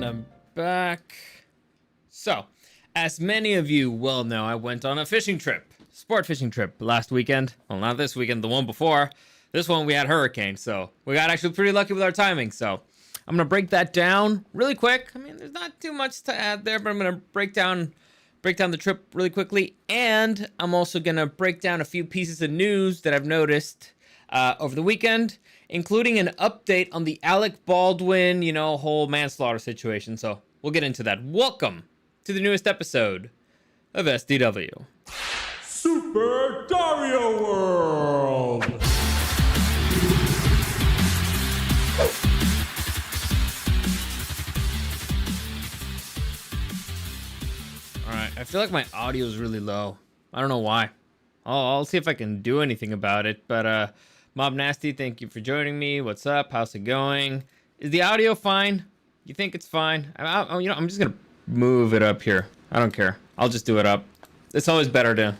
And I'm back. So, as many of you well know, I went on a fishing trip, sport fishing trip last weekend. Well, not this weekend, the one before. This one we had hurricane, so we got actually pretty lucky with our timing. So, I'm gonna break that down really quick. I mean, there's not too much to add there, but I'm gonna break down the trip really quickly, and I'm also gonna break down a few pieces of news that I've noticed over the weekend, including an update on the Alec Baldwin, whole manslaughter situation. So we'll get into that. Welcome to the newest episode of SDW. Super Dario World! Alright, I feel like my audio is really low. I don't know why. I'll see if I can do anything about it, but Mob Nasty, thank you for joining me. What's up? How's it going? Is the audio fine? You think it's fine? I'm just gonna move it up here. I don't care. I'll just do it up. It's always better to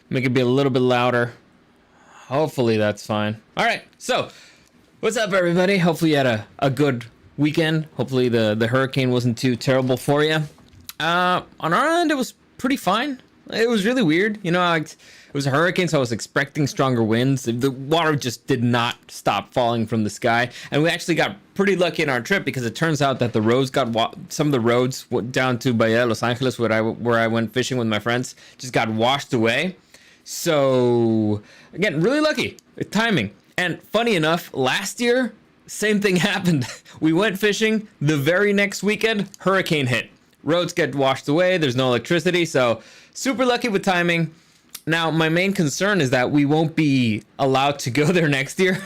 make it be a little bit louder. Hopefully that's fine. All right. So, what's up, everybody? Hopefully you had a good weekend. Hopefully the hurricane wasn't too terrible for you. On our end, it was pretty fine. It was really weird. It was a hurricane, so I was expecting stronger winds. The water just did not stop falling from the sky. And we actually got pretty lucky in our trip because it turns out that the roads some of the roads down to Bahia, Los Angeles, where I went fishing with my friends, just got washed away. So, again, really lucky with timing. And funny enough, last year, same thing happened. We went fishing. The very next weekend, hurricane hit. Roads get washed away. There's no electricity. So, super lucky with timing. Now, my main concern is that we won't be allowed to go there next year.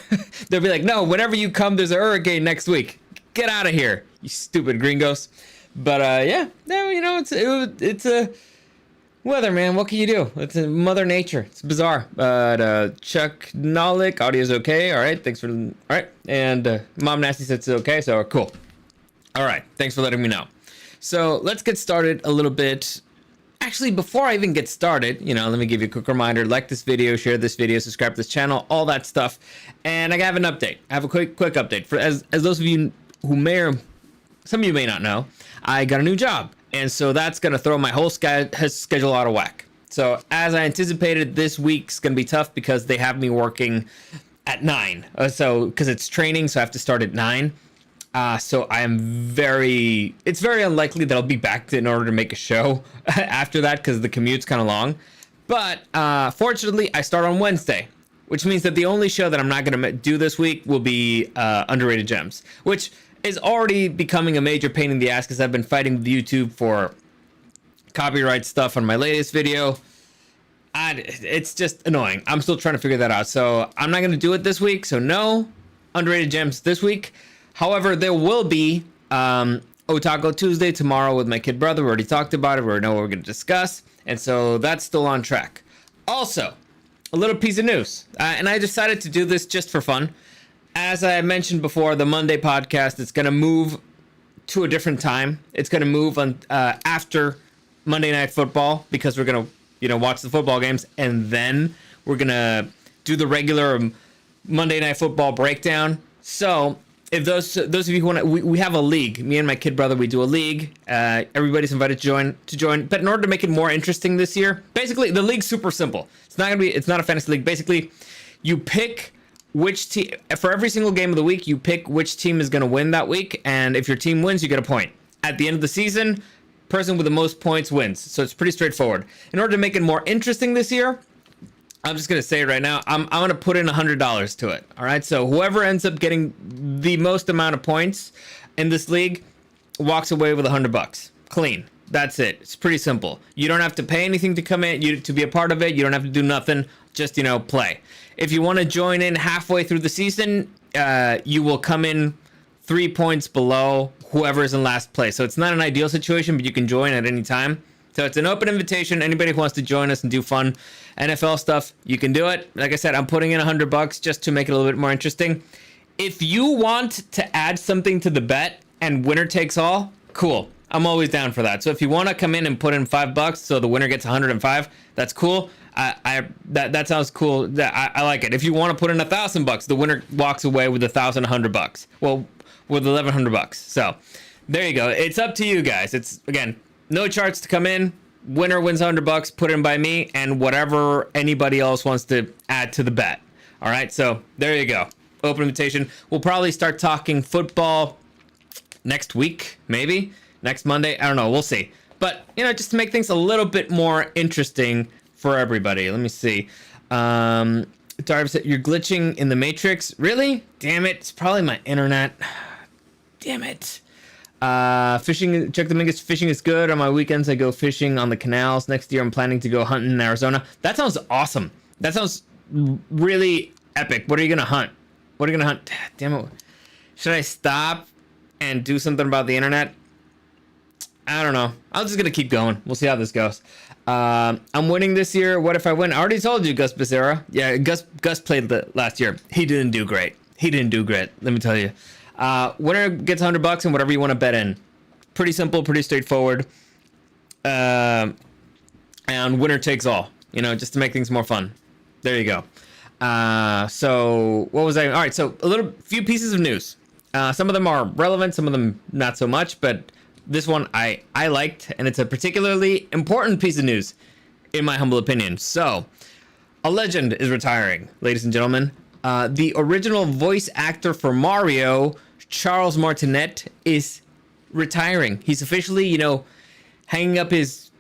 They'll be like, no, whenever you come, there's a hurricane next week. Get out of here, you stupid gringos. But it's a weather, man. What can you do? It's a Mother Nature. It's bizarre. But Chuck Nolik, audio's okay. All right, thanks for. All right, and Mom Nasty said it's okay. So cool. All right, thanks for letting me know. So let's get started a little bit. Actually, before I even get started, let me give you a quick reminder. Like this video, share this video, subscribe to this channel, all that stuff. And I have an update. I have a quick update. For as those of you who some of you may not know, I got a new job. And so that's going to throw my whole schedule out of whack. So as I anticipated, this week's going to be tough because they have me working at 9. Because it's training, so I have to start at 9. So it's very unlikely that I'll be back in order to make a show after that because the commute's kind of long. But fortunately, I start on Wednesday, which means that the only show that I'm not going to do this week will be Underrated Gems, which is already becoming a major pain in the ass because I've been fighting with YouTube for copyright stuff on my latest video. It's just annoying. I'm still trying to figure that out. So I'm not going to do it this week. So no Underrated Gems this week. However, there will be Otaco Tuesday tomorrow with my kid brother. We already talked about it. We already know what we're going to discuss. And so that's still on track. Also, a little piece of news. And I decided to do this just for fun. As I mentioned before, the Monday podcast, it's going to move to a different time. It's going to move on after Monday Night Football because we're going to watch the football games. And then we're going to do the regular Monday Night Football breakdown. So if those of you who want to, we have a league. Me and my kid brother, we do a league. Everybody's invited to join. But in order to make it more interesting this year, basically the league's super simple. It's not a fantasy league. Basically, you pick which team for every single game of the week. You pick which team is going to win that week, and if your team wins, you get a point. At the end of the season, person with the most points wins. So it's pretty straightforward. In order to make it more interesting this year, I'm just going to say it right now, I'm going to put in $100 to it. All right. So whoever ends up getting the most amount of points in this league walks away with $100. Clean. That's it. It's pretty simple. You don't have to pay anything to come in, to be a part of it. You don't have to do nothing. Just, play. If you want to join in halfway through the season, you will come in 3 points below whoever is in last place. So it's not an ideal situation, but you can join at any time. So it's an open invitation. Anybody who wants to join us and do fun NFL stuff, you can do it. Like I said, I'm putting in $100 just to make it a little bit more interesting. If you want to add something to the bet and winner takes all, cool. I'm always down for that. So if you want to come in and put in $5 so the winner gets 105, that's cool. That sounds cool. I like it. If you want to put in $1,000, the winner walks away with $1,100. Well, with $1,100. So there you go. It's up to you guys. It's, again, no charts to come in. Winner wins $100, put in by me, and whatever anybody else wants to add to the bet. All right, so there you go. Open invitation. We'll probably start talking football next week, maybe next Monday. I don't know. We'll see. But, you know, just to make things a little bit more interesting for everybody. Let me see. Dario said, you're glitching in the Matrix. Really? Damn it. It's probably my internet. Damn it. Fishing, check the Mingus. Fishing is good. On my weekends, I go fishing on the canals. Next year, I'm planning to go hunting in Arizona. That sounds awesome. That sounds really epic. What are you going to hunt? What are you going to hunt? Damn it. Should I stop and do something about the internet? I don't know. I'm just going to keep going. We'll see how this goes. I'm winning this year. What if I win? I already told you, Gus Becerra. Yeah, Gus played last year. He didn't do great. Let me tell you. Winner gets $100 and whatever you want to bet in. Pretty simple, pretty straightforward. And winner takes all, you know, just to make things more fun. There you go. So what was I? All right. So few pieces of news. Some of them are relevant, some of them not so much, but this one I liked, and it's a particularly important piece of news in my humble opinion. So a legend is retiring, ladies and gentlemen. The original voice actor for Mario, Charles Martinet, is retiring. He's officially, you know, hanging up his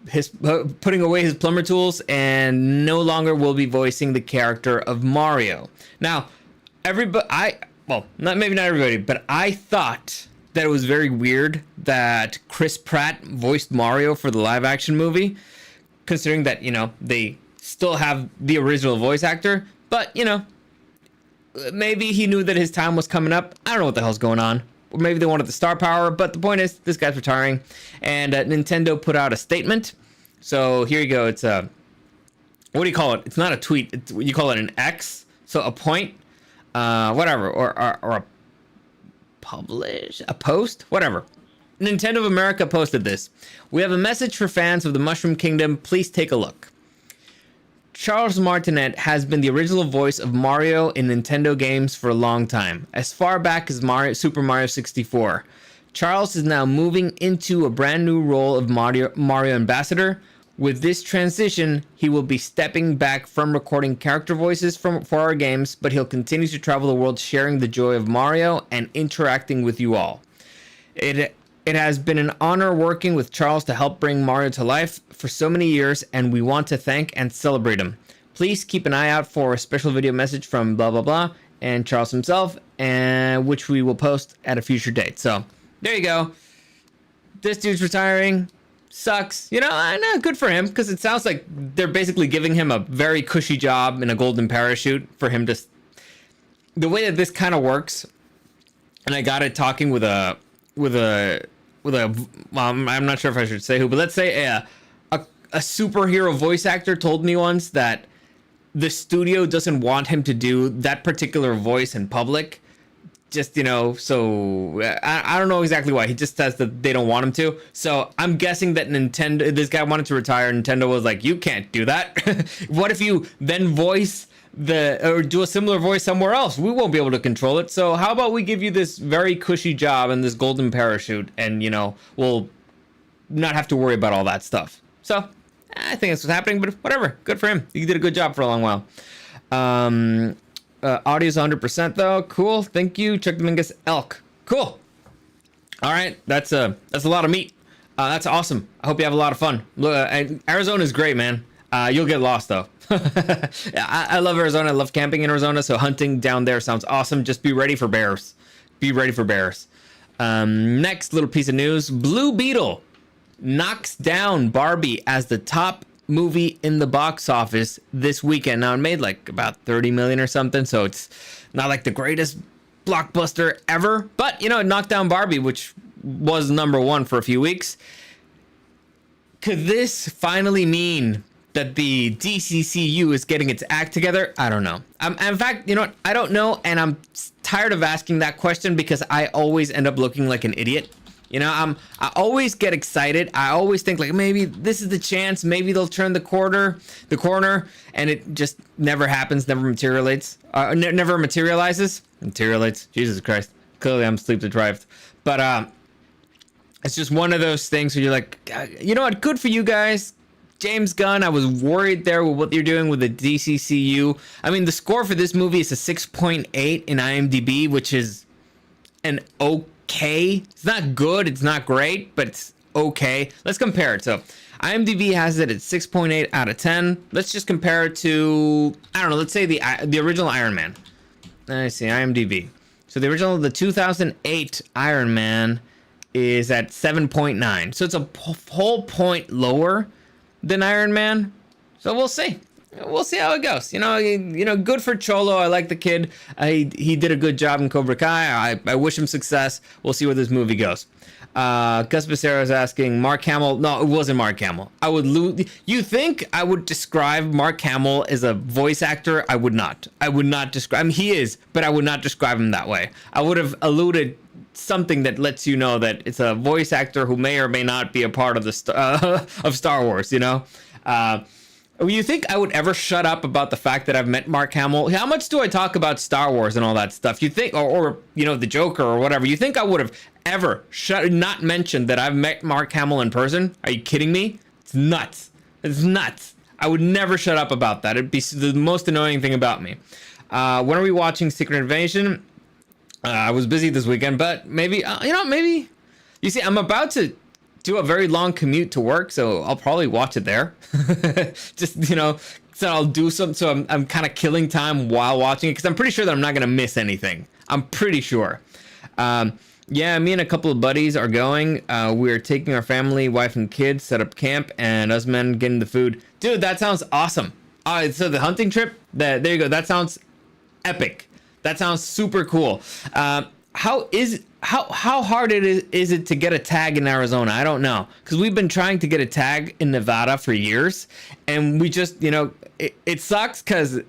putting away his plumber tools and no longer will be voicing the character of Mario. Now, not everybody, but I thought that it was very weird that Chris Pratt voiced Mario for the live action movie, considering that, you know, they still have the original voice actor, but, you know, maybe he knew that his time was coming up. I don't know what the hell's going on. Or maybe they wanted the star power, but the point is, this guy's retiring. And Nintendo put out a statement. So here you go. It's a, what do you call it? It's not a tweet. You call it an X. So a point, whatever, or a post, whatever. Nintendo of America posted this. We have a message for fans of the Mushroom Kingdom. Please take a look. Charles Martinet has been the original voice of Mario in Nintendo games for a long time, as far back as Super Mario 64. Charles is now moving into a brand new role of Mario Ambassador. With this transition, he will be stepping back from recording character voices for our games, but he'll continue to travel the world sharing the joy of Mario and interacting with you all. It has been an honor working with Charles to help bring Mario to life for so many years, and we want to thank and celebrate him. Please keep an eye out for a special video message from blah, blah, blah, and Charles himself, and which we will post at a future date. So, there you go. This dude's retiring. Sucks. You know, I know, good for him, because it sounds like they're basically giving him a very cushy job in a golden parachute for him to... The way that this kind of works, and I got it talking with a I'm not sure if I should say who, but let's say a superhero voice actor told me once that the studio doesn't want him to do that particular voice in public. Just, you know, so I don't know exactly why. He just says that they don't want him to. So I'm guessing that this guy wanted to retire. Nintendo was like, you can't do that. What if you then voice or do a similar voice somewhere else? We won't be able to control it. So how about we give you this very cushy job and this golden parachute, and, you know, we'll not have to worry about all that stuff. So I think that's what's happening, but whatever. Good for him. He did a good job for a long while. Audio's 100% though. Cool. Thank you. Check the Mingus elk. Cool. All right. That's a lot of meat. That's awesome. I hope you have a lot of fun. Arizona is great, man. You'll get lost though. Yeah, I love Arizona. I love camping in Arizona. So hunting down there sounds awesome. Just be ready for bears. Next little piece of news. Blue Beetle knocks down Barbie as the top movie in the box office this weekend. Now, it made like about 30 million or something. So it's not like the greatest blockbuster ever. But, you know, it knocked down Barbie, which was #1 for a few weeks. Could this finally mean that the DCCU is getting its act together? I don't know. In fact, you know what? I don't know, and I'm tired of asking that question because I always end up looking like an idiot. You know, I always get excited. I always think like maybe this is the chance. Maybe they'll turn the corner, and it just never happens. Never materializes. Materializes. Jesus Christ. Clearly, I'm sleep deprived. But it's just one of those things where you're like, you know what? Good for you guys. James Gunn, I was worried there with what you're doing with the DCCU. I mean, the score for this movie is a 6.8 in IMDb, which is an okay. It's not good. It's not great, but it's okay. Let's compare it. So IMDb has it at 6.8 out of 10. Let's just compare it to, I don't know, let's say the original Iron Man. Let me see, IMDb. So the 2008 Iron Man is at 7.9. So it's a whole point lower than Iron Man. So we'll see. We'll see how it goes. You know, good for Cholo. I like the kid. He did a good job in Cobra Kai. I wish him success. We'll see where this movie goes. Gus Becerra is asking, Mark Hamill. No, it wasn't Mark Hamill. You think I would describe Mark Hamill as a voice actor? I would not. I would not describe. I mean, he is, but I would not describe him that way. I would have alluded something that lets you know that it's a voice actor who may or may not be a part of the of Star Wars. You know. You think I would ever shut up about the fact that I've met Mark Hamill? How much do I talk about Star Wars and all that stuff? You think, or you know, the Joker or whatever? You think I would have ever not mentioned that I've met Mark Hamill in person? Are you kidding me? It's nuts. It's nuts. I would never shut up about that. It'd be the most annoying thing about me. When are we watching Secret Invasion? I was busy this weekend, but maybe maybe. You see, I'm about to do a very long commute to work, so I'll probably watch it there. Just, you know, so I'll do something. So I'm kind of killing time while watching it because I'm pretty sure that I'm not gonna miss anything. I'm pretty sure. Yeah, me and a couple of buddies are going. We're taking our family, wife and kids, set up camp, and us men getting the food. Dude, that sounds awesome. So the hunting trip, there you go. That sounds epic. That sounds super cool. How hard is it to get a tag in Arizona? I don't know, because we've been trying to get a tag in Nevada for years, and we just, you know, it sucks because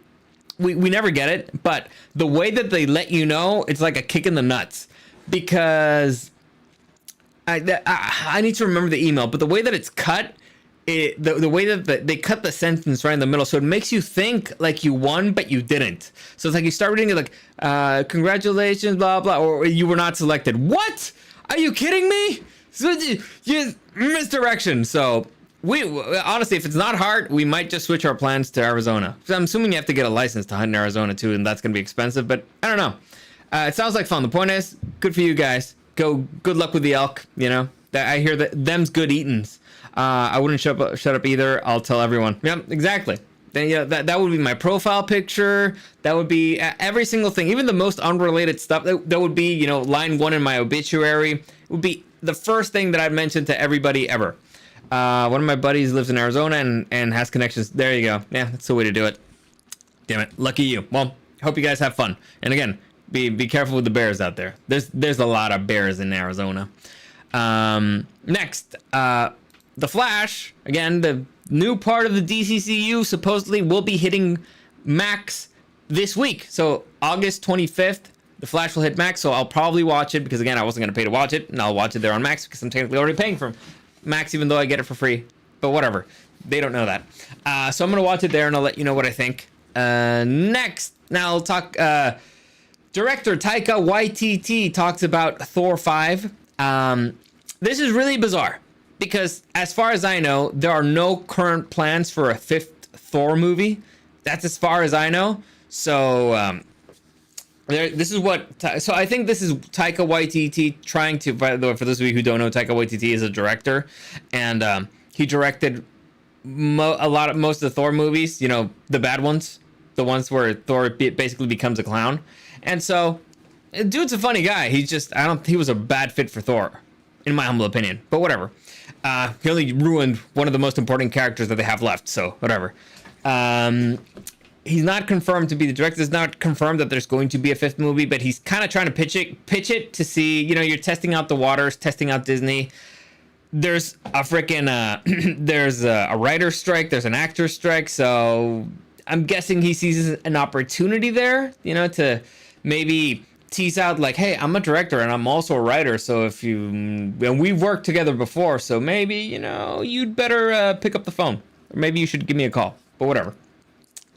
we never get it. But the way that they let you know, it's like a kick in the nuts, because I need to remember the email, but the way that it's cut, the way that they cut the sentence right in the middle, so it makes you think like you won, but you didn't. So it's like you start reading it like, congratulations, blah, blah, or you were not selected. What? Are you kidding me? So you misdirection. So we honestly, if it's not hard, we might just switch our plans to Arizona. So I'm assuming you have to get a license to hunt in Arizona too, and that's going to be expensive, but I don't know. It sounds like fun. The point is, good for you guys. Good luck with the elk, you know. I hear that them's good eatins. I wouldn't shut up either. I'll tell everyone. Yep, exactly. Then yeah, that would be my profile picture. That would be every single thing, even the most unrelated stuff. That would be, you know, line 1 in my obituary. It would be the first thing that I'd mention to everybody ever. One of my buddies lives in Arizona and has connections. There you go. Yeah, that's the way to do it. Damn it, lucky you. Well, hope you guys have fun. And again, be careful with the bears out there. There's a lot of bears in Arizona. Next, The Flash, again, the new part of the DCCU supposedly will be hitting Max this week. So August 25th, The Flash will hit Max. So I'll probably watch it because, again, I wasn't going to pay to watch it. And I'll watch it there on Max because I'm technically already paying for Max, even though I get it for free. But whatever. They don't know that. So I'm going to watch it there and I'll let you know what I think. Next, now I'll talk. Director Taika Waititi talks about Thor 5. This is really bizarre, because as far as I know, there are no current plans for a 5th Thor movie. That's as far as I know. So this is what. So I think this is Taika Waititi trying to. By the way, for those of you who don't know, Taika Waititi is a director, and he directed most of the Thor movies. You know, the bad ones, the ones where Thor basically becomes a clown. And so, dude's a funny guy. He was a bad fit for Thor, in my humble opinion. But whatever. He only ruined one of the most important characters that they have left. So whatever. He's not confirmed to be the director. It's not confirmed that there's going to be a 5th movie, but he's kind of trying to pitch it to see, you know, you're testing out the waters, testing out Disney. There's a freaking, there's a writer's strike. There's an actor's strike. So I'm guessing he sees an opportunity there, you know, to maybe tease out like, hey, I'm a director and I'm also a writer, so and we've worked together before, so maybe, you know, you'd better pick up the phone, or maybe you should give me a call. But whatever.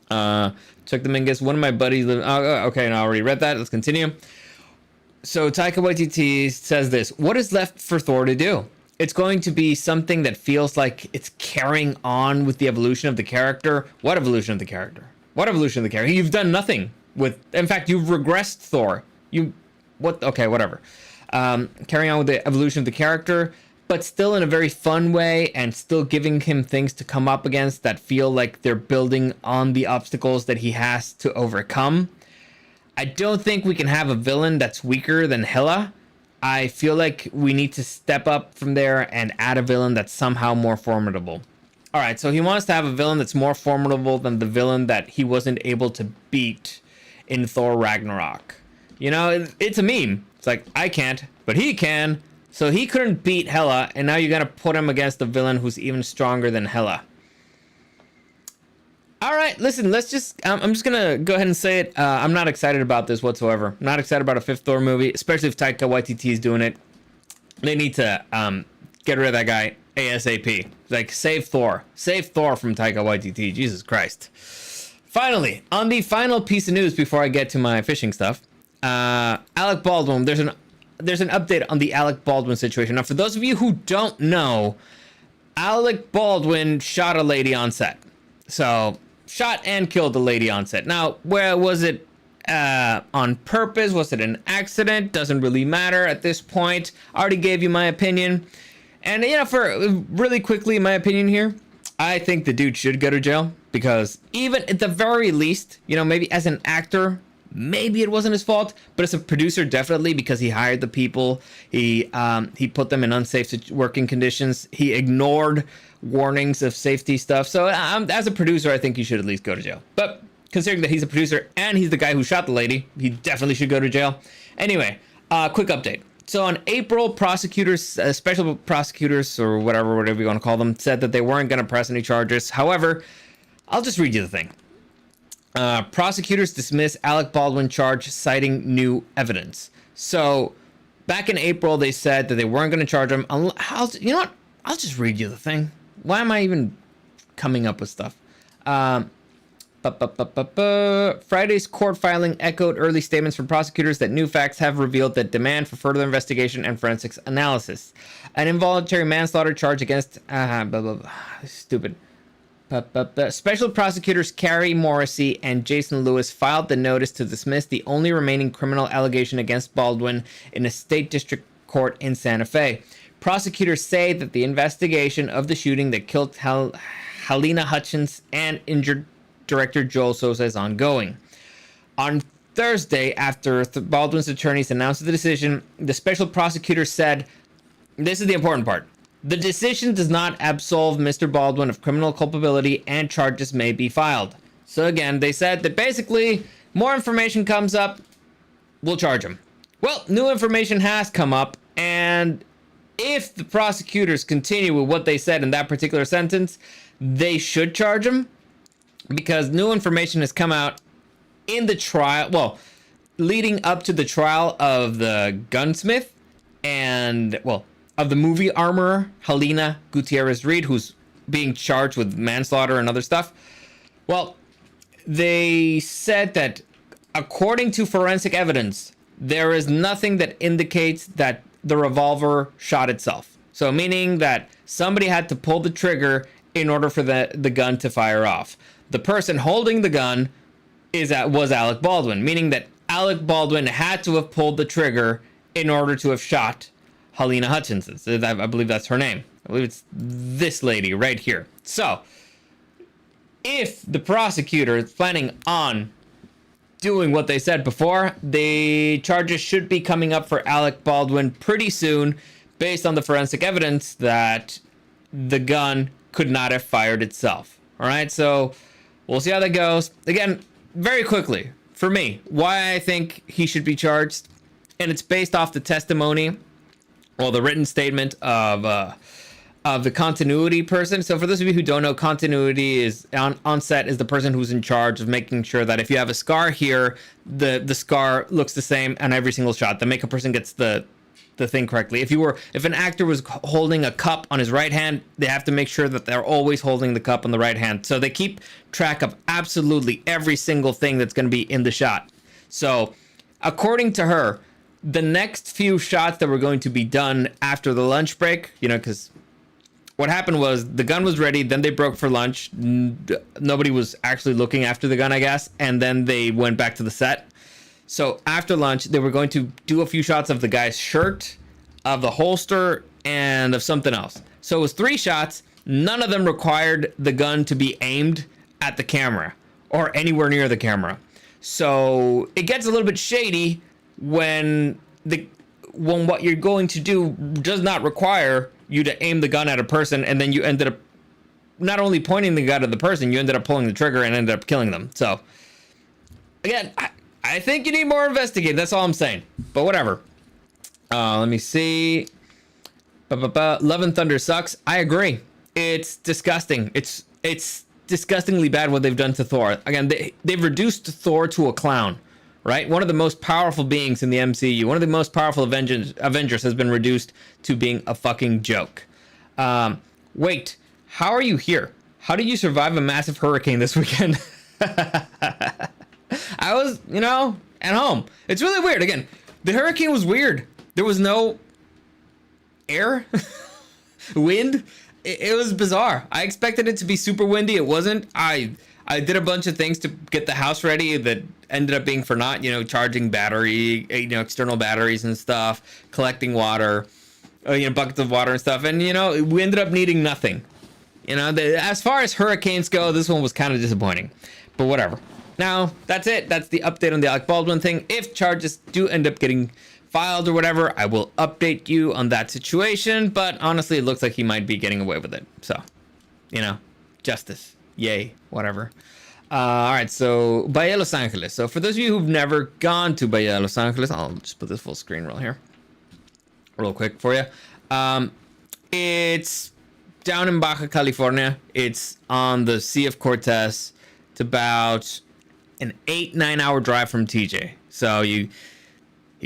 Chuck Dominguez, one of my buddies okay, and I already read that. Let's continue. So Taika Waititi says this: "What is left for Thor to do? It's going to be something that feels like it's carrying on with the evolution of the character. What evolution of the character? What evolution of the character? You've done nothing with. In fact, you've regressed Thor. What? Okay, whatever. Carrying on with the evolution of the character, but still in a very fun way, and still giving him things to come up against that feel like they're building on the obstacles that he has to overcome. I don't think we can have a villain that's weaker than Hela. I feel like we need to step up from there and add a villain that's somehow more formidable." All right, so he wants to have a villain that's more formidable than the villain that he wasn't able to beat in Thor Ragnarok. You know, it's a meme. It's like, I can't, but he can. So he couldn't beat Hela, and now you're going to put him against a villain who's even stronger than Hela. All right, listen, I'm just going to go ahead and say it. I'm not excited about this whatsoever. I'm not excited about a fifth Thor movie, especially if Taika Waititi is doing it. They need to get rid of that guy ASAP. Like, save Thor. Save Thor from Taika Waititi. Jesus Christ. Finally, on the final piece of news before I get to my fishing stuff, Alec Baldwin, there's an update on the Alec Baldwin situation. Now, for those of you who don't know, Alec Baldwin shot a lady on set. So, shot and killed a lady on set. Now, where was it on purpose? Was it an accident? Doesn't really matter at this point. I already gave you my opinion. And, you know, for really quickly, my opinion here, I think the dude should go to jail. Because even at the very least, you know, maybe as an actor, maybe it wasn't his fault, but as a producer, definitely, because he hired the people, he put them in unsafe working conditions, he ignored warnings of safety stuff. So as a producer, I think he should at least go to jail. But considering that he's a producer and he's the guy who shot the lady, he definitely should go to jail. Anyway, quick update. So on April, prosecutors, special prosecutors, or whatever you want to call them, said that they weren't going to press any charges. However, I'll just read you the thing. Prosecutors dismiss Alec Baldwin charge citing new evidence. So back in April, they said that they weren't going to charge him. You know what? I'll just read you the thing. Why am I even coming up with stuff? Friday's court filing echoed early statements from prosecutors that new facts have revealed that demand for further investigation and forensics analysis. An involuntary manslaughter charge against stupid. Special prosecutors Carrie Morrissey and Jason Lewis filed the notice to dismiss the only remaining criminal allegation against Baldwin in a state district court in Santa Fe. Prosecutors say that the investigation of the shooting that killed Helena Hutchins and injured director Joel Sosa is ongoing. On Thursday, after Baldwin's attorneys announced the decision, the special prosecutor said, this is the important part, the decision does not absolve Mr. Baldwin of criminal culpability and charges may be filed. So again, they said that basically more information comes up, we'll charge him. Well, new information has come up, and if the prosecutors continue with what they said in that particular sentence, they should charge him, because new information has come out in the trial, well, leading up to the trial of the gunsmith and, well, of the movie armorer, Helena Gutierrez Reed, who's being charged with manslaughter and other stuff. Well, they said that according to forensic evidence, there is nothing that indicates that the revolver shot itself. So meaning that somebody had to pull the trigger in order for the gun to fire off. The person holding the gun was Alec Baldwin, meaning that Alec Baldwin had to have pulled the trigger in order to have shot Helena Hutchins. I believe that's her name. I believe it's this lady right here. So, if the prosecutor is planning on doing what they said before, the charges should be coming up for Alec Baldwin pretty soon, based on the forensic evidence that the gun could not have fired itself. All right, so we'll see how that goes. Again, very quickly, for me, why I think he should be charged, and it's based off the testimony, well, the written statement of the continuity person. So for those of you who don't know, continuity is on set is the person who's in charge of making sure that if you have a scar here, the scar looks the same on every single shot. The makeup person gets the thing correctly. If an actor was holding a cup on his right hand, they have to make sure that they're always holding the cup on the right hand. So they keep track of absolutely every single thing that's going to be in the shot. So according to her, the next few shots that were going to be done after the lunch break, you know, because what happened was the gun was ready, then they broke for lunch. Nobody was actually looking after the gun, I guess, and then they went back to the set. So after lunch, they were going to do a few shots of the guy's shirt, of the holster, and of something else. So it was 3 shots. None of them required the gun to be aimed at the camera or anywhere near the camera. So it gets a little bit shady when what you're going to do does not require you to aim the gun at a person, and then you ended up not only pointing the gun at the person, you ended up pulling the trigger and ended up killing them. So again, I think you need more investigating. That's all I'm saying. But whatever. Let me see. Love and Thunder sucks. I agree. It's disgusting. It's disgustingly bad what they've done to Thor. Again, they've reduced Thor to a clown, right? One of the most powerful beings in the MCU, one of the most powerful Avengers has been reduced to being a fucking joke. Wait, how are you here? How did you survive a massive hurricane this weekend? I was, you know, at home. It's really weird. Again, the hurricane was weird. There was no air, wind. It was bizarre. I expected it to be super windy. It wasn't. I did a bunch of things to get the house ready that ended up being for naught. You know, charging battery, you know, external batteries and stuff, collecting water, you know, buckets of water and stuff. And, you know, we ended up needing nothing. You know, as far as hurricanes go, this one was kind of disappointing. But whatever. Now, that's it. That's the update on the Alec Baldwin thing. If charges do end up getting filed or whatever, I will update you on that situation. But honestly, it looks like he might be getting away with it. So, you know, justice. Yay. Whatever. All right. So, Bahia, Los Angeles. So, for those of you who've never gone to Bahia, Los Angeles, I'll just put this full screen real quick for you. It's down in Baja, California. It's on the Sea of Cortez. It's about an 8-9 hour drive from TJ. So you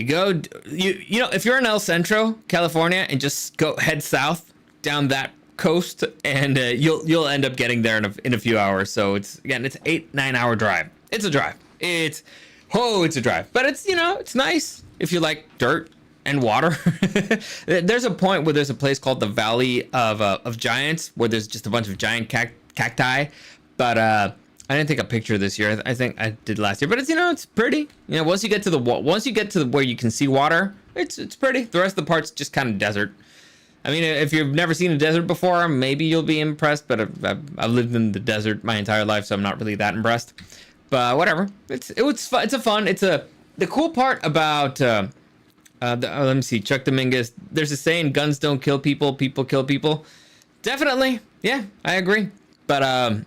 go, you know, if you're in El Centro, California, and just go head south down that coast, and you'll end up getting there in a few hours. So it's 8-9 hour drive. It's a drive. It's a drive. But it's, you know, it's nice if you like dirt and water. There's a point where there's a place called the Valley of Giants, where there's just a bunch of giant cacti. But I didn't take a picture this year. I think I did last year, but it's, you know, it's pretty. You know, once you get to where you can see water, it's pretty. The rest of the part's just kind of desert. I mean, if you've never seen a desert before, maybe you'll be impressed. But I've lived in the desert my entire life, so I'm not really that impressed. But whatever. It's the cool part about let me see, Chuck Dominguez. There's a saying: guns don't kill people, people kill people. Definitely, yeah, I agree. But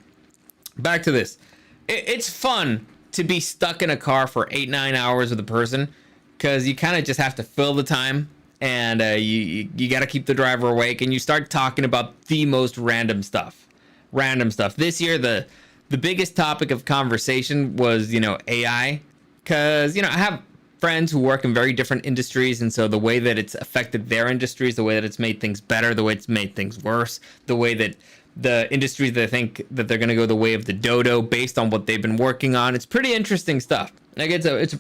back to this. It's fun to be stuck in a car for 8-9 hours with a person, because you kind of just have to fill the time, and you got to keep the driver awake, and you start talking about the most random stuff. This year, the biggest topic of conversation was, you know, AI, because, you know, I have friends who work in very different industries, and so the way that it's affected their industries, the way that it's made things better, the way it's made things worse, the way that the industries that think that they're going to go the way of the dodo based on what they've been working on. It's pretty interesting stuff. Like it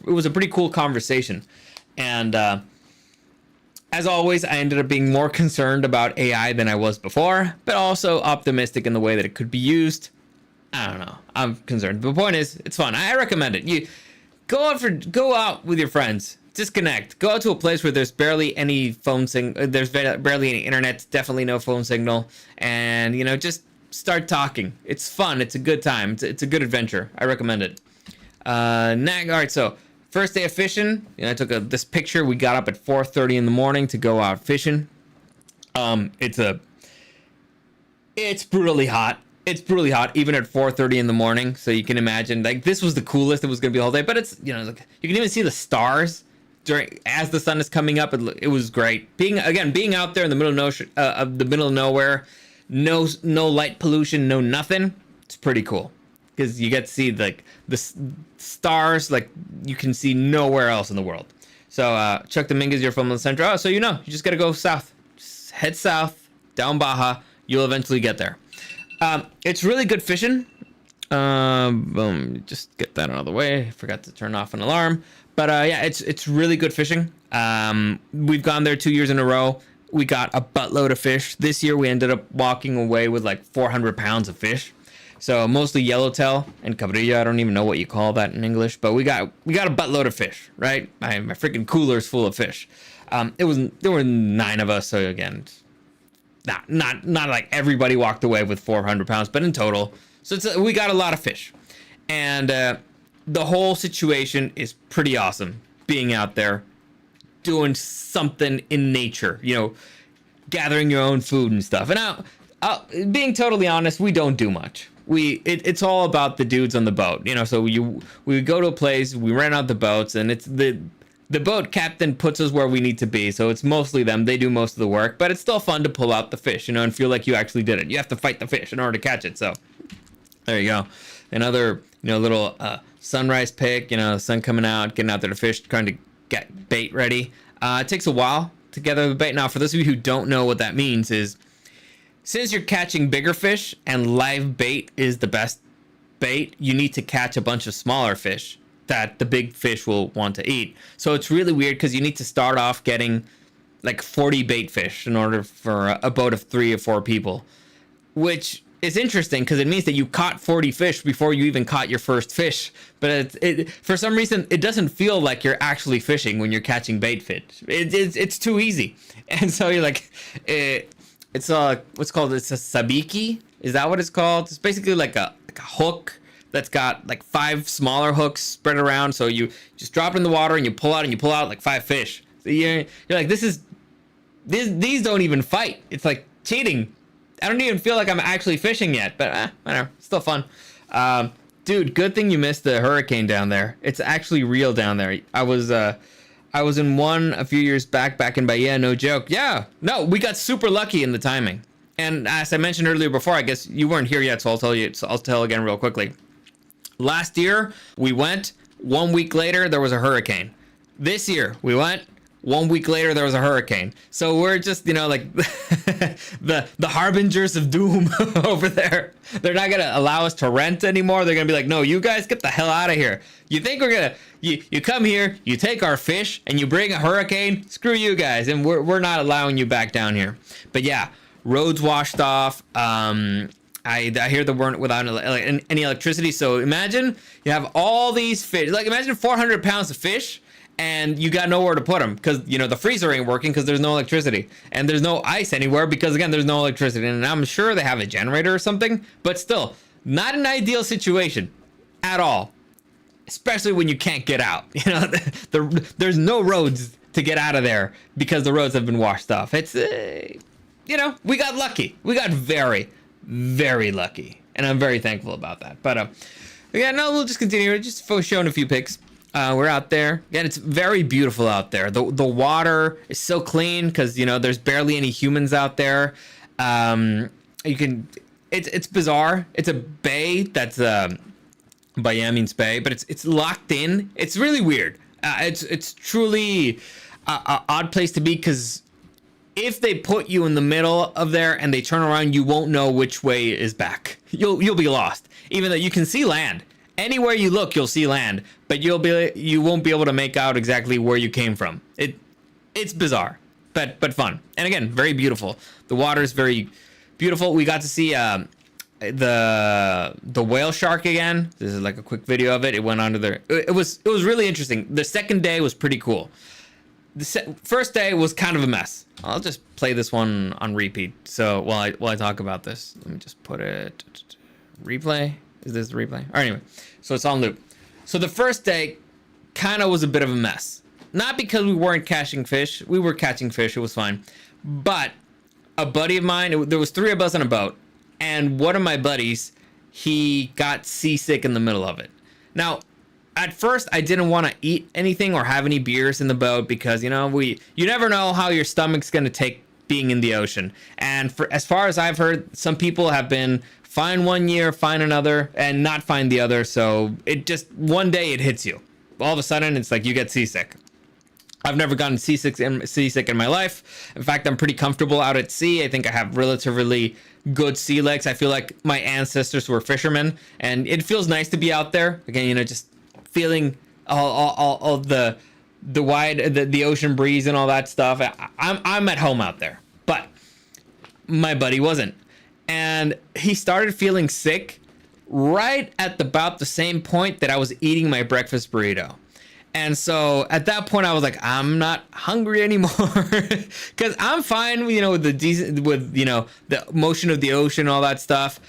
was a pretty cool conversation. And as always, I ended up being more concerned about AI than I was before, but also optimistic in the way that it could be used. I don't know. I'm concerned. The point is, it's fun. I recommend it. You go out with your friends. Disconnect. Go out to a place where there's barely any phone signal. There's barely any internet. Definitely no phone signal. And, you know, just start talking. It's fun. It's a good time. It's a good adventure. I recommend it. All right. So first day of fishing. You know, I took this picture. We got up at 4:30 in the morning to go out fishing. It's brutally hot. It's brutally hot, even at 4:30 in the morning. So you can imagine, like, this was the coolest it was going to be all day. But it's, you know, like, you can even see the stars as the sun is coming up. It was great. Being out there in the middle of nowhere, no light pollution, no nothing. It's pretty cool, because you get to see like the stars like you can see nowhere else in the world. So Chuck Dominguez, you're from the Centro. Oh, so you just got to go south. Just head south down Baja. You'll eventually get there. It's really good fishing. Boom, just get that out of the way. Forgot to turn off an alarm. But yeah, it's really good fishing. We've gone there 2 years in a row. We got a buttload of fish. This year we ended up walking away with like 400 pounds of fish. So mostly yellowtail and cabrillo. I don't even know what you call that in English, but we got a buttload of fish, right? My freaking cooler's full of fish. There were 9 of us, so again, not like everybody walked away with 400 pounds, but in total, so we got a lot of fish, and the whole situation is pretty awesome. Being out there, doing something in nature, gathering your own food and stuff. And being totally honest, we don't do much. It's all about the dudes on the boat, so we go to a place, we rent out the boats, and it's the boat captain puts us where we need to be, so it's mostly them. They do most of the work, but it's still fun to pull out the fish, and feel like you actually did it. You have to fight the fish in order to catch it, so there you go. Another, little sunrise pic, the sun coming out, getting out there to fish, trying to get bait ready. It takes a while to gather the bait. Now, for those of you who don't know what that means is, since you're catching bigger fish and live bait is the best bait, you need to catch a bunch of smaller fish that the big fish will want to eat. So it's really weird because you need to start off getting like 40 bait fish in order for a boat of 3 or 4 people, which is interesting because it means that you caught 40 fish before you even caught your first fish. But it for some reason, it doesn't feel like you're actually fishing when you're catching bait fish. It's too easy. And so you're like, it's what's called, it's a sabiki. Is that what it's called? It's basically like a hook that's got like 5 smaller hooks spread around. So you just drop it in the water and you pull out like 5 fish. So you're like, these don't even fight. It's like cheating. I don't even feel like I'm actually fishing yet, but whatever. Still fun. Dude, good thing you missed the hurricane down there. It's actually real down there. I was in one a few years back in Bahia, no joke. Yeah, no, we got super lucky in the timing. And as I mentioned earlier before, I guess you weren't here yet, so I'll tell you. So I'll tell again real quickly. Last year, we went. 1 week later, there was a hurricane. This year, we went. 1 week later, there was a hurricane. So we're just, like the harbingers of doom over there. They're not going to allow us to rent anymore. They're going to be like, no, you guys get the hell out of here. You think we're going to, you come here, you take our fish, and you bring a hurricane? Screw you guys. And we're not allowing you back down here. But yeah, roads washed off. I hear they weren't without any electricity. So imagine you have all these fish. Like imagine 400 pounds of fish and you got nowhere to put them because, the freezer ain't working because there's no electricity. And there's no ice anywhere because, again, there's no electricity. And I'm sure they have a generator or something. But still, not an ideal situation at all. Especially when you can't get out. There's no roads to get out of there because the roads have been washed off. It's, we got lucky. We got very, very lucky, and I'm very thankful about that. But yeah, no, we'll just continue. Just showing a few pics. We're out there again. It's very beautiful out there. The water is so clean because there's barely any humans out there. It's bizarre. It's a bay that's Bahia means bay, but it's locked in. It's really weird. It's truly a odd place to be because if they put you in the middle of there and they turn around, you won't know which way is back. You'll be lost. Even though you can see land. Anywhere you look, you'll see land, but you won't be able to make out exactly where you came from. It's bizarre, but fun. And again, very beautiful. The water is very beautiful. We got to see the whale shark again. This is like a quick video of it. It went onto there. It was really interesting. The second day was pretty cool. The first day was kind of a mess. I'll just play this one on repeat. So while I talk about this, let me just put it replay. Is this the replay? All right, anyway, so it's on loop. So the first day kind of was a bit of a mess. Not because we weren't catching fish. We were catching fish. It was fine. But a buddy of mine, there was 3 of us on a boat, and one of my buddies, he got seasick in the middle of it. Now, at first, I didn't want to eat anything or have any beers in the boat because, you never know how your stomach's going to take being in the ocean. And as far as I've heard, some people have been fine 1 year, fine another, and not fine the other. So it just, one day it hits you. All of a sudden, it's like you get seasick. I've never gotten seasick in my life. In fact, I'm pretty comfortable out at sea. I think I have relatively good sea legs. I feel like my ancestors were fishermen, and it feels nice to be out there again. You know, just feeling all the the ocean breeze and all that stuff. I'm at home out there, but my buddy wasn't, and he started feeling sick right at about the same point that I was eating my breakfast burrito. And so at that point I was like, I'm not hungry anymore because I'm fine, you know, with the motion of the ocean and all that stuff.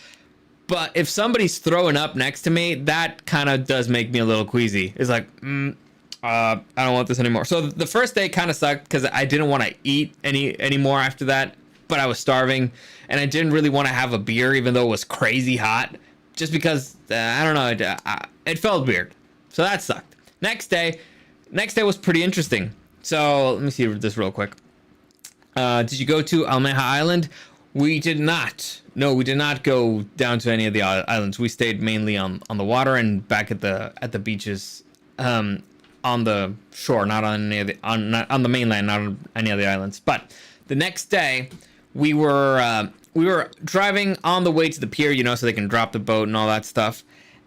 But if somebody's throwing up next to me, that kind of does make me a little queasy. It's like, I don't want this anymore. So the first day kind of sucked because I didn't want to eat anymore after that, but I was starving and I didn't really want to have a beer even though it was crazy hot, just because I don't know, it felt weird. So that sucked. Next day was pretty interesting. So let me see this real quick. Did you go to Almeja Island? We did not. No, we did not go down to any of the islands. We stayed mainly on the water and back at the beaches, on the shore, not on any of the on the mainland, not on any of the islands. But the next day, we were driving on the way to the pier, you know, so they can drop the boat and all that stuff.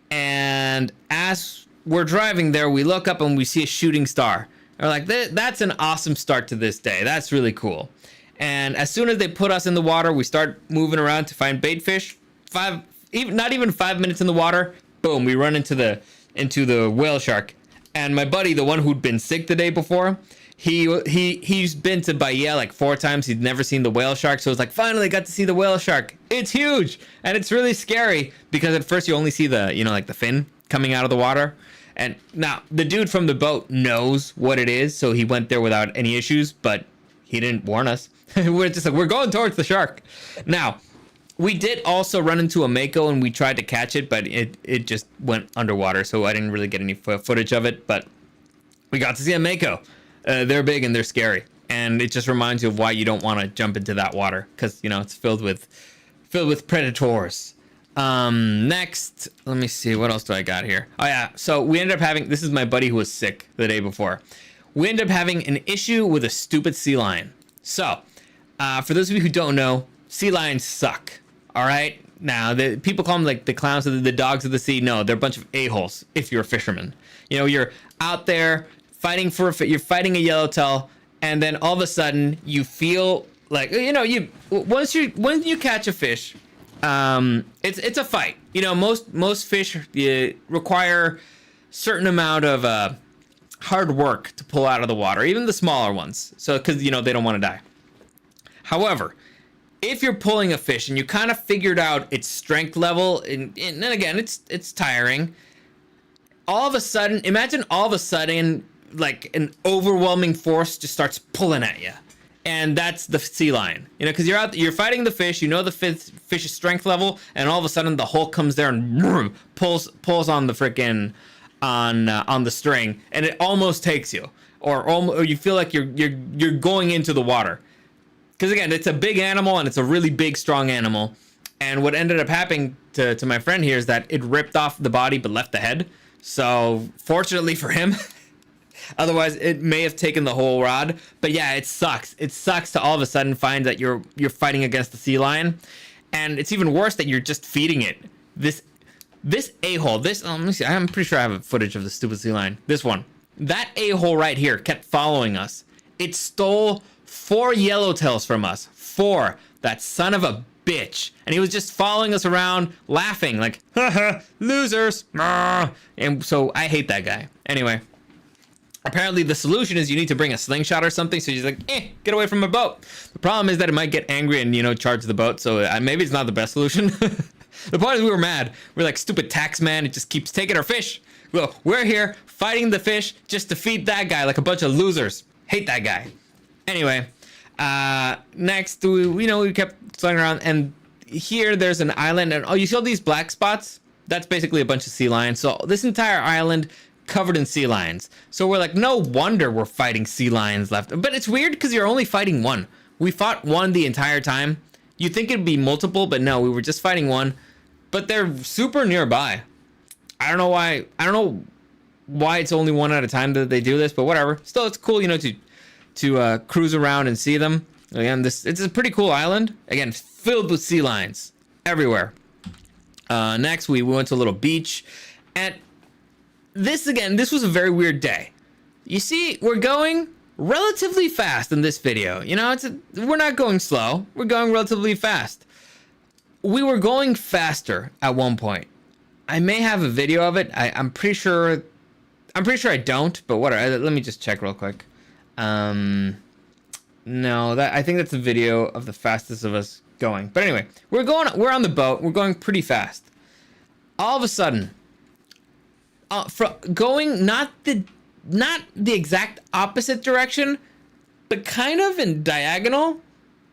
And as we're driving there, we look up and we see a shooting star. We're like, that's an awesome start to this day. That's really cool. And as soon as they put us in the water, we start moving around to find bait fish. Not even 5 minutes in the water, boom, we run into the whale shark. And my buddy, the one who'd been sick the day before, he's been to Bahia like 4 times. He'd never seen the whale shark, so it's like, finally got to see the whale shark. It's huge and it's really scary because at first you only see the, you know, like the fin coming out of the water. And now the dude from the boat knows what it is, so he went there without any issues, but he didn't warn us. We're just like, we're going towards the shark. Now, we did also run into a mako and we tried to catch it, but it just went underwater, so I didn't really get any footage of it, but we got to see a mako. They're big and they're scary, and it just reminds you of why you don't want to jump into that water, because, you know, it's filled with predators. Next, let me see, what else do I got here? Oh yeah, so we ended up having, this is my buddy who was sick the day before. We ended up having an issue with a stupid sea lion. So, for those of you who don't know, sea lions suck. All right. Now, people call them like the clowns of the dogs of the sea. No, they're a bunch of a-holes if you're a fisherman. You know, you're out there fighting you're fighting a yellowtail, and then all of a sudden you feel like, you know, when you catch a fish, it's a fight. You know, most fish require certain amount of hard work to pull out of the water, even the smaller ones. So, because, you know, they don't want to die. However, if you're pulling a fish and you kind of figured out its strength level, and again, it's tiring. Imagine all of a sudden, like an overwhelming force just starts pulling at you. And that's the sea lion, you know, because you're fighting the fish, you know, the fish's strength level, and all of a sudden the Hulk comes there and pulls on the frickin' on the string, and it almost takes you, or you feel like you're going into the water, because again, it's a big animal and it's a really big, strong animal. And what ended up happening to my friend here is that it ripped off the body but left the head. So fortunately for him. Otherwise, it may have taken the whole rod. But yeah, it sucks. It sucks to all of a sudden find that you're fighting against the sea lion, and it's even worse that you're just feeding it. This a-hole. Let me see. I'm pretty sure I have a footage of the stupid sea lion. This one. That a-hole right here kept following us. It stole 4 yellowtails from us. 4. That son of a bitch. And he was just following us around, laughing like, haha, losers. And so I hate that guy. Anyway. Apparently the solution is you need to bring a slingshot or something. So she's like, get away from my boat. The problem is that it might get angry and, you know, charge the boat. So maybe it's not the best solution. The point is we were mad. We're like, stupid tax man. It just keeps taking our fish. Well, we're here fighting the fish just to feed that guy like a bunch of losers. Hate that guy. Anyway, next, we kept flying around, and here there's an island, and you see all these black spots? That's basically a bunch of sea lions. So this entire island covered in sea lions. So we're like, no wonder we're fighting sea lions left. But it's weird because you're only fighting one. We fought one the entire time. You'd think it'd be multiple, but no, we were just fighting one. But they're super nearby. I don't know why. I don't know why it's only one at a time that they do this, but whatever. Still, it's cool, you know, to cruise around and see them. Again, it's a pretty cool island. Again, filled with sea lions everywhere. Next, we went to a little beach, and this was a very weird day. You see, we're going relatively fast in this video. You know, we're not going slow. We're going relatively fast. We were going faster at one point. I may have a video of it. I'm pretty sure I don't, but whatever. Let me just check real quick. No, I think that's a video of the fastest of us going. But anyway, we're on the boat. We're going pretty fast. All of a sudden, going not the exact opposite direction, but kind of in diagonal,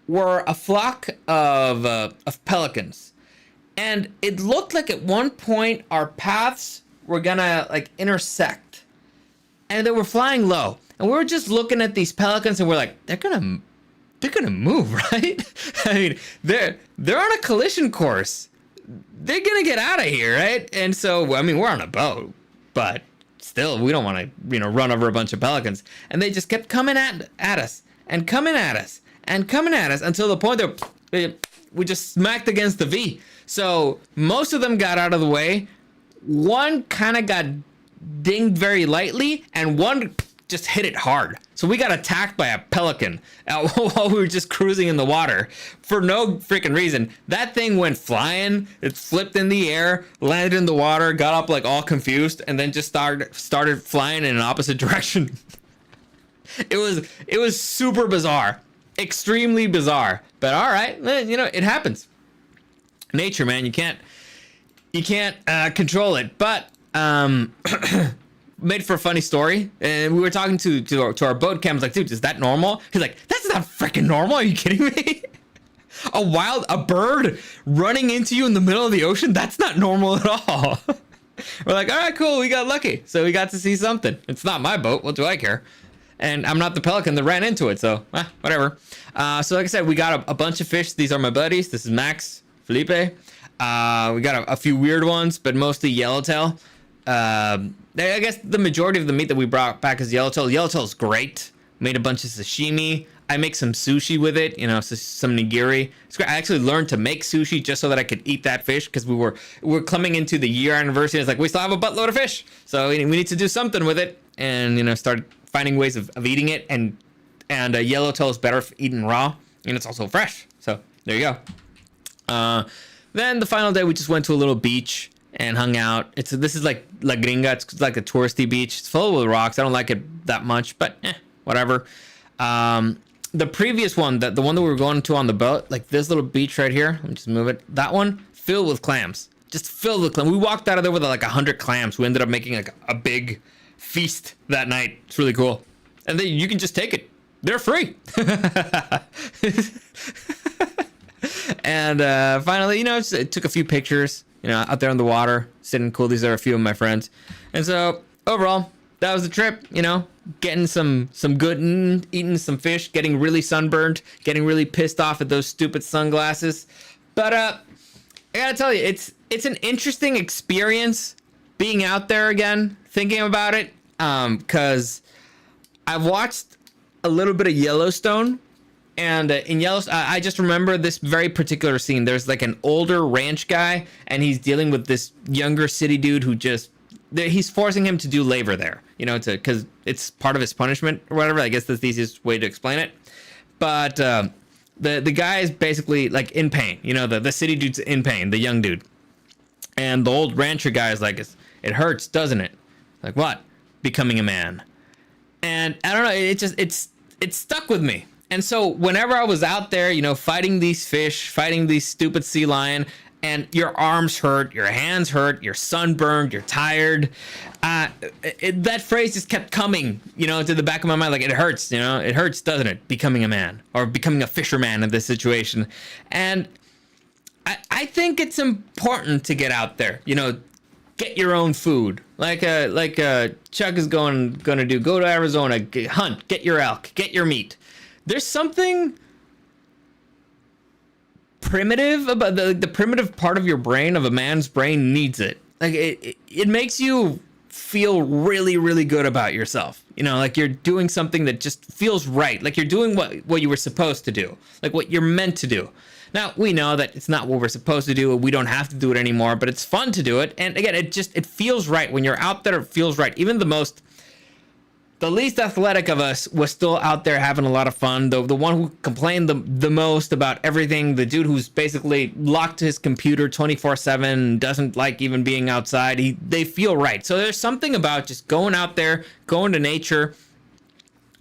were a flock of pelicans. And it looked like at one point our paths were gonna like intersect, and they were flying low. And we were just looking at these pelicans, and we're like, they're gonna move, right? I mean, they're on a collision course. They're gonna get out of here, right? And so, I mean, we're on a boat, but still, we don't want to, you know, run over a bunch of pelicans. And they just kept coming at us and coming at us and coming at us until the point that we just smacked against the V. So most of them got out of the way. One kind of got dinged very lightly, and one just hit it hard. So we got attacked by a pelican while we were just cruising in the water for no freaking reason. That thing went flying. It flipped in the air, landed in the water, got up like all confused, and then just started flying in an opposite direction. It was super bizarre, extremely bizarre. But all right, you know, it happens. Nature, man, you can't control it. But made for a funny story, and we were talking to our boat captain. I was like, dude, is that normal? He's like, that's not freaking normal. Are you kidding me? A bird running into you in the middle of the ocean? That's not normal at all. We're like, all right, cool. We got lucky. So we got to see something. It's not my boat. What do I care? And I'm not the pelican that ran into it. So whatever. So like I said, we got a bunch of fish. These are my buddies. This is Max, Felipe. We got a few weird ones, but mostly yellowtail. I guess the majority of the meat that we brought back is yellowtail. Yellowtail is great. Made a bunch of sashimi. I make some sushi with it, you know, some nigiri. It's great. I actually learned to make sushi just so that I could eat that fish, because we're coming into the year anniversary. It's like, we still have a buttload of fish, so we need to do something with it, and you know, started finding ways of eating it. And yellowtail is better eaten raw, and it's also fresh. So there you go. Then the final day, we just went to a little beach and hung out. This is like La Gringa. It's like a touristy beach. It's full with rocks. I don't like it that much, but whatever. The previous one, the one that we were going to on the boat, like this little beach right here. Let me just move it. That one filled with clams. Just filled with clams. We walked out of there with like 100 clams. We ended up making like a big feast that night. It's really cool. And then you can just take it. They're free. And finally, you know, took a few pictures, you know, out there on the water, sitting cool. These are a few of my friends. And so overall, that was the trip, you know, getting some good, eating some fish, getting really sunburned, getting really pissed off at those stupid sunglasses. But I gotta tell you, it's an interesting experience being out there again, thinking about it, because I've watched a little bit of Yellowstone. And in Yellowstone, I just remember this very particular scene. There's like an older ranch guy, and he's dealing with this younger city dude who he's forcing him to do labor there, you know, because it's part of his punishment or whatever. I guess that's the easiest way to explain it. But the guy is basically like in pain, you know, the city dude's in pain, the young dude. And the old rancher guy is like, it hurts, doesn't it? Like, what? Becoming a man. And I don't know, it stuck with me. And so whenever I was out there, you know, fighting these fish, fighting these stupid sea lion, and your arms hurt, your hands hurt, you're sunburned, you're tired, that phrase just kept coming, you know, to the back of my mind. Like, it hurts, you know, it hurts, doesn't it? Becoming a man, or becoming a fisherman in this situation. And I think it's important to get out there, you know, get your own food. Like Chuck is gonna do. Go to Arizona, hunt, get your elk, get your meat. There's something primitive about the primitive part of your brain, of a man's brain, needs it. Like it makes you feel really, really good about yourself. You know, like you're doing something that just feels right. Like you're doing what you were supposed to do, like what you're meant to do. Now, we know that it's not what we're supposed to do. We don't have to do it anymore, but it's fun to do it. And again, it feels right. When you're out there, it feels right. Even the least athletic of us was still out there having a lot of fun. The one who complained the most about everything, the dude who's basically locked to his computer 24/7, doesn't like even being outside, they feel right. So there's something about just going out there, going to nature,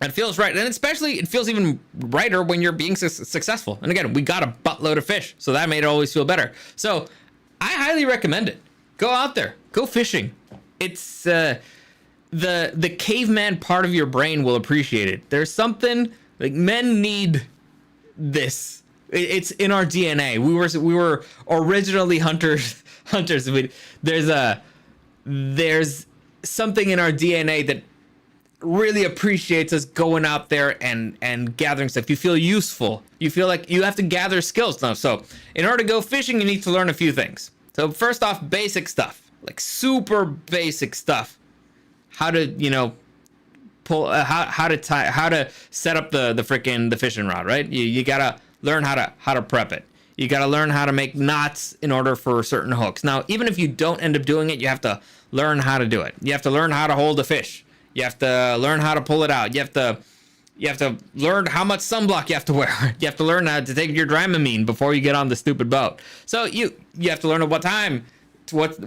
it feels right. And especially it feels even righter when you're being successful. And again, we got a buttload of fish, so that made it always feel better. So I highly recommend it. Go out there, go fishing. It's the caveman part of your brain will appreciate it. There's something like men need this. It's in our DNA. We were originally hunters. There's something in our DNA that really appreciates us going out there and gathering stuff. You feel useful. You feel like you have to gather skills now. So in order to go fishing, you need to learn a few things. So first off, basic stuff, like super basic stuff. How to, you know, pull, how to tie, how to set up the fishing rod, right? You gotta learn how to prep it. You gotta learn how to make knots in order for certain hooks. Now, even if you don't end up doing it, you have to learn how to do it. You have to learn how to hold a fish. You have to learn how to pull it out. You have to learn how much sunblock you have to wear. You have to learn how to take your Dramamine before you get on the stupid boat. So you have to learn at what time, what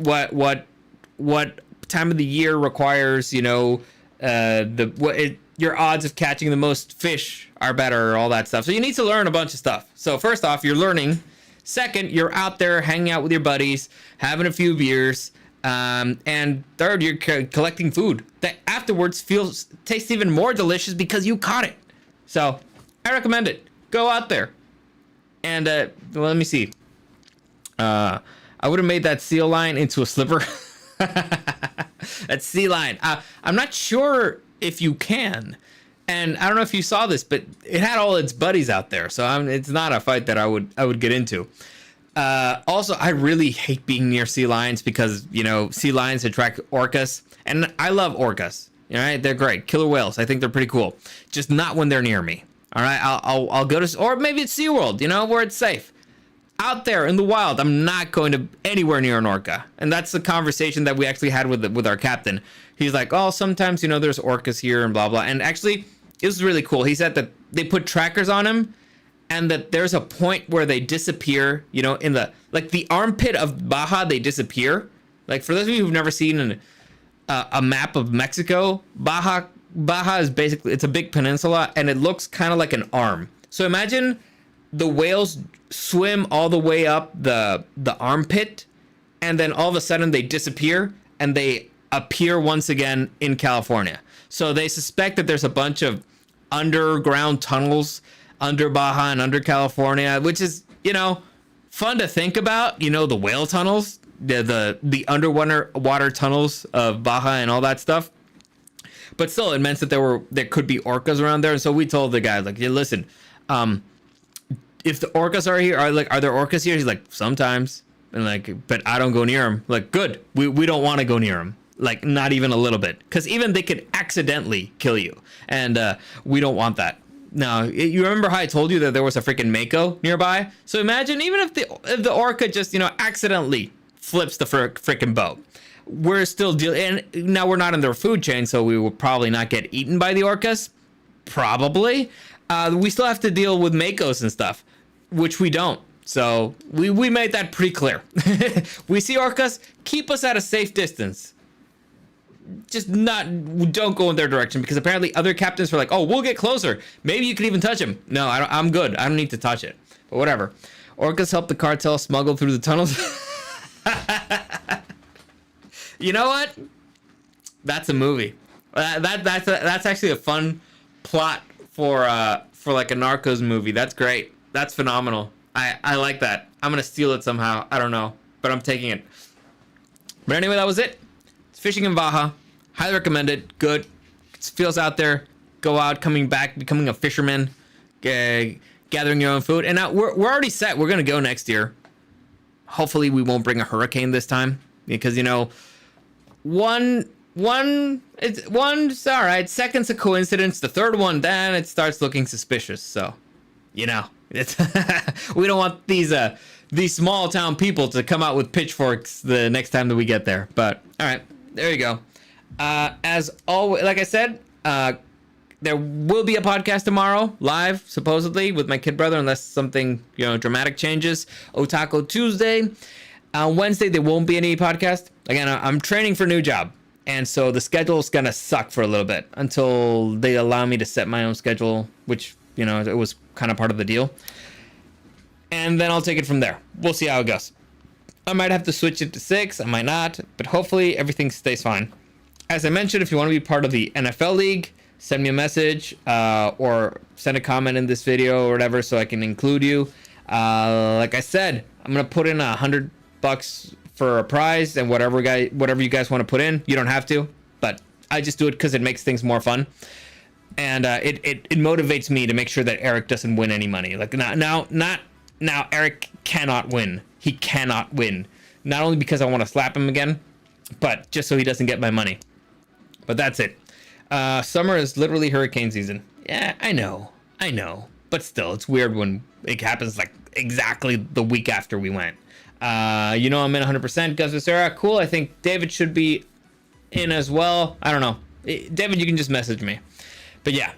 time of the year requires, you know, your odds of catching the most fish are better, all that stuff. So you need to learn a bunch of stuff. So first off, you're learning. Second, you're out there hanging out with your buddies, having a few beers. And third, you're collecting food that afterwards tastes even more delicious because you caught it. So I recommend it. Go out there. And well, let me see. I would have made that seal line into a slipper. That sea line. I'm not sure if you can. And I don't know if you saw this, but it had all its buddies out there. So it's not a fight that I would get into. Also, I really hate being near sea lions because, you know, sea lions attract orcas. And I love orcas. All right, they're great. Killer whales. I think they're pretty cool. Just not when they're near me. All right, I'll go to, or maybe it's SeaWorld, you know, where it's safe. Out there in the wild, I'm not going to anywhere near an orca. And that's the conversation that we actually had with our captain. He's like, oh, sometimes, you know, there's orcas here and blah, blah. And actually, it was really cool. He said that they put trackers on him and that there's a point where they disappear, you know, in the armpit of Baja, they disappear. Like, for those of you who've never seen a map of Mexico, Baja is basically, it's a big peninsula and it looks kind of like an arm. So imagine the whales swim all the way up the armpit and then all of a sudden they disappear and they appear once again in California. So they suspect that there's a bunch of underground tunnels under Baja and under California, which is, you know, fun to think about. You know, the whale tunnels, the underwater tunnels of Baja and all that stuff. But still, it meant that there could be orcas around there. And so we told the guy, like, hey, listen, if the orcas are here, are there orcas here? He's like, sometimes. And like, but I don't go near them. Like, good. We don't want to go near them. Like, not even a little bit. Because even they could accidentally kill you. And we don't want that. Now, you remember how I told you that there was a freaking mako nearby? So imagine even if the orca just, you know, accidentally flips the freaking boat. We're still dealing, and now we're not in their food chain, so we will probably not get eaten by the orcas. Probably. We still have to deal with makos and stuff, which we don't. So we made that pretty clear. We see orcas, keep us at a safe distance. Just don't go in their direction, because apparently other captains were like, oh, we'll get closer. Maybe you could even touch him. No, I'm good. I don't need to touch it. But whatever. Orcas help the cartel smuggle through the tunnels. You know what? That's a movie. That's actually a fun plot for like a Narcos movie. That's great. That's phenomenal. I like that. I'm gonna steal it somehow. I don't know, but I'm taking it. But anyway, that was it. It's fishing in Baja. Highly recommend it. Good. It feels out there. Go out, coming back, becoming a fisherman, gathering your own food. And now we're already set. We're gonna go next year. Hopefully, we won't bring a hurricane this time, because, you know, one one's all right. Second's a coincidence. The third one, then it starts looking suspicious. So, you know, it's we don't want these small town people to come out with pitchforks the next time that we get there. But all right, there you go. As always, like I said, there will be a podcast tomorrow, live, supposedly, with my kid brother, unless something, dramatic changes. Otaku Tuesday. On Wednesday, there won't be any podcast. Again, I'm training for a new job. And so the schedule's going to suck for a little bit until they allow me to set my own schedule, which, it was kind of part of the deal. And then I'll take it from there. We'll see how it goes. I might have to switch it to 6. I might not. But hopefully everything stays fine. As I mentioned, if you want to be part of the NFL League, send me a message or send a comment in this video or whatever so I can include you. Like I said, I'm going to put in $100 for a prize, and whatever you guys want to put in. You don't have to, but I just do it because it makes things more fun. And it motivates me to make sure that Eric doesn't win any money. Like now, Eric cannot win. He cannot win. Not only because I want to slap him again, but just so he doesn't get my money. But that's it. Summer is literally hurricane season. Yeah, I know. But still, it's weird when it happens like exactly the week after we went. I'm in 100%. Gus Becerra, cool. I think David should be in as well. I don't know. David, you can just message me. But yeah,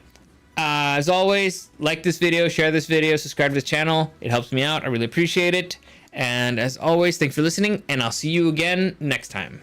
as always, like this video, share this video, subscribe to this channel. It helps me out. I really appreciate it. And as always, thanks for listening, and I'll see you again next time.